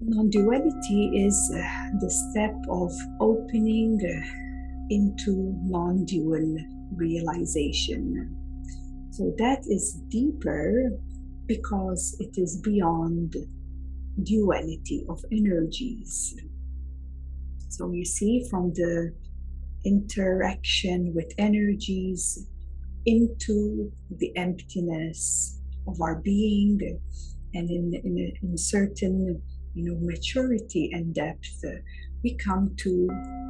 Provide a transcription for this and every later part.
Non-duality is the step of opening into non-dual realization. So that is deeper because it is beyond duality of energies. So you see, from the interaction with energies into the emptiness of our being, and in certain maturity and depth, we come to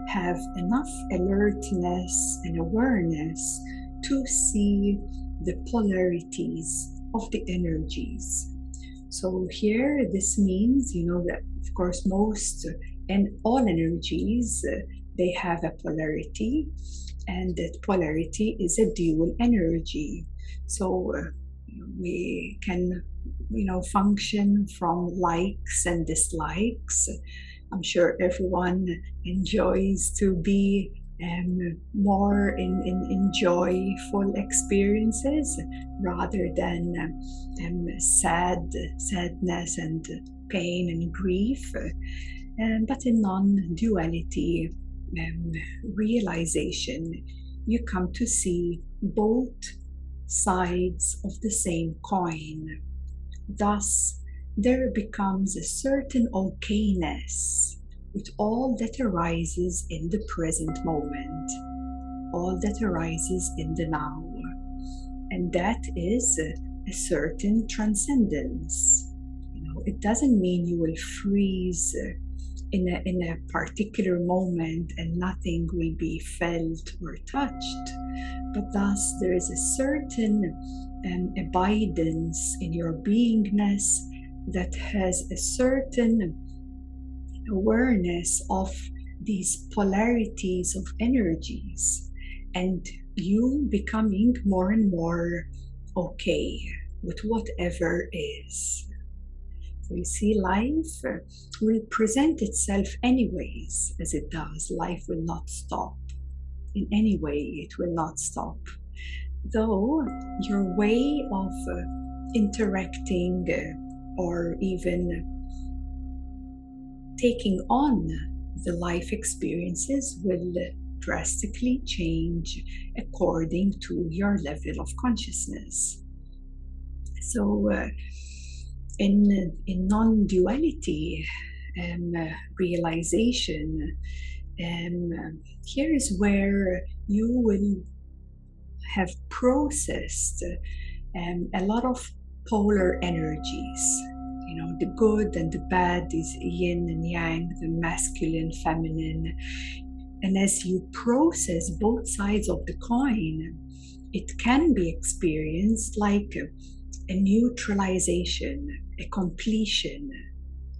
have enough alertness and awareness to see the polarities of the energies. So here this means that of course most and all energies, they have a polarity, and that polarity is a dual energy. So we can function from likes and dislikes. I'm sure everyone enjoys to be more in joyful experiences rather than sadness and pain and grief. But in non-duality realization, you come to see both sides of the same coin. Thus, there becomes a certain okayness with all that arises in the present moment, all that arises in the now. And that is a certain transcendence. It doesn't mean you will freeze in a particular moment and nothing will be felt or touched, but thus there is a certain abidance in your beingness that has a certain awareness of these polarities of energies, and you becoming more and more okay with whatever is. So you see, life will present itself anyways, as it does. Life will not stop. In any way, it will not stop. Though your way of interacting or even taking on the life experiences will drastically change according to your level of consciousness. So in non-duality realization, here is where you will have processed a lot of polar energies. The good and the bad is yin and yang, the masculine, feminine. And as you process both sides of the coin, it can be experienced like a neutralization, a completion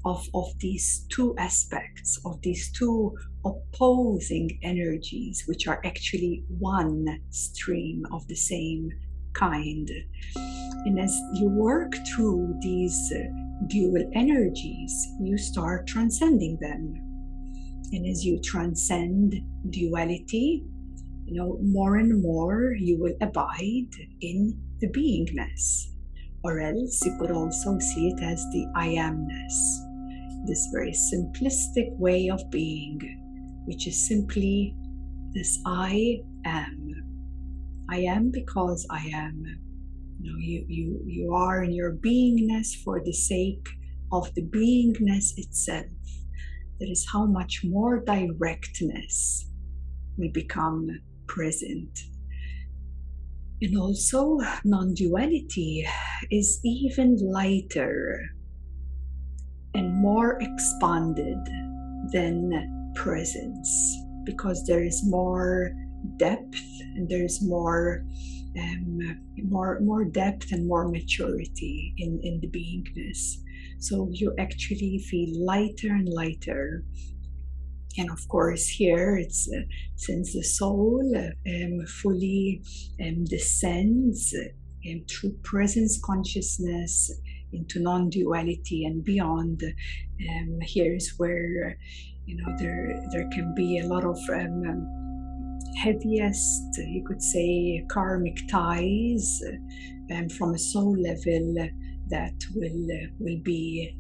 of these two aspects, of these two opposing energies, which are actually one stream of the same kind. And as you work through these dual energies, you start transcending them. And as you transcend duality, more and more you will abide in the beingness. Or else you could also see it as the I amness, this very simplistic way of being, which is simply this I am. I am because I am. You are in your beingness for the sake of the beingness itself. That is how much more directness will become present. And also, non-duality is even lighter and more expanded than presence, because there is more depth and there is more depth and more maturity in the beingness. So you actually feel lighter and lighter. And of course, here it's since the soul fully descends through presence consciousness into non-duality and beyond. Here is where there can be a lot of heaviest, you could say, karmic ties from a soul level that will be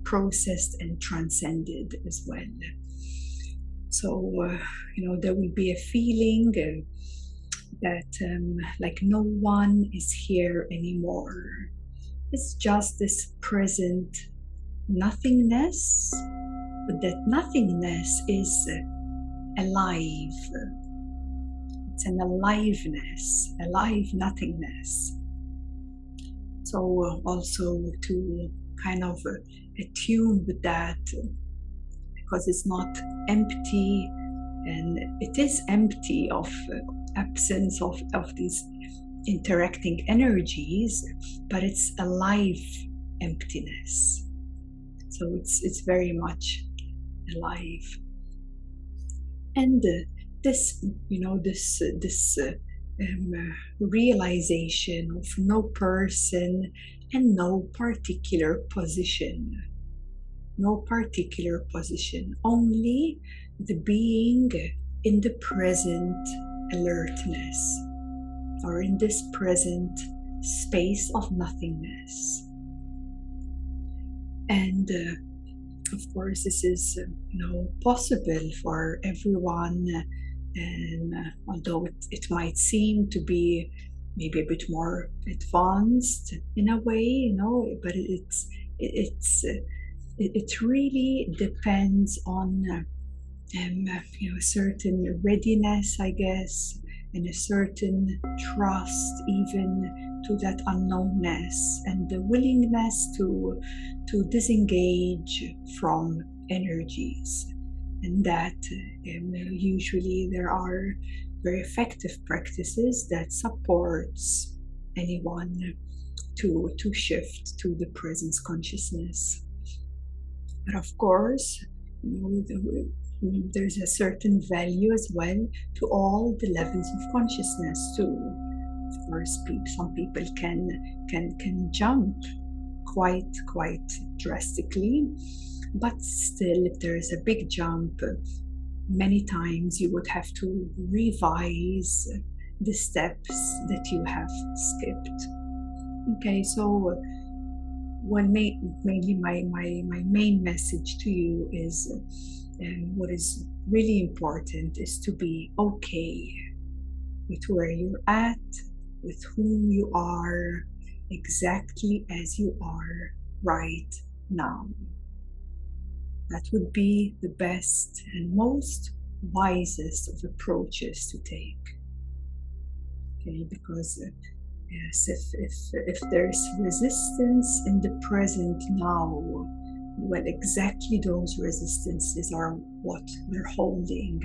processed and transcended as well. So, there will be a feeling that like no one is here anymore. It's just this present nothingness, but that nothingness is alive. It's an aliveness, alive nothingness. So also to kind of attune with that, because it's not empty, and it is empty of absence of these interacting energies, but it's alive emptiness. So it's very much alive. And this realization of no person and no particular position, only the being in the present alertness, or in this present space of nothingness. And of course, this is possible for everyone, and although it might seem to be maybe a bit more advanced in a way, but it really depends on a certain readiness, I guess, and a certain trust even to that unknownness, and the willingness to disengage from energies. And that usually there are very effective practices that supports anyone to shift to the presence consciousness. But of course, there's a certain value as well to all the levels of consciousness too. Of course, some people can jump quite drastically, but still, if there is a big jump, many times you would have to revise the steps that you have skipped. Okay, so mainly my main message to you is, what is really important is to be okay with where you're at, with whom you are, exactly as you are right now. That would be the best and most wisest of approaches to take. Okay, because yes, if there's resistance in the present now, well, exactly those resistances are what they're holding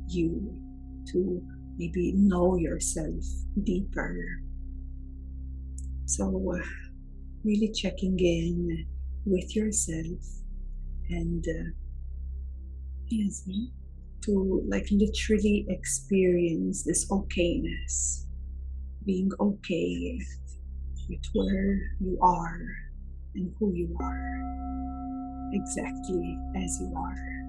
you to maybe know yourself deeper. So really checking in with yourself, and yes, to like literally experience this okayness, being okay with where you are and who you are, exactly as you are.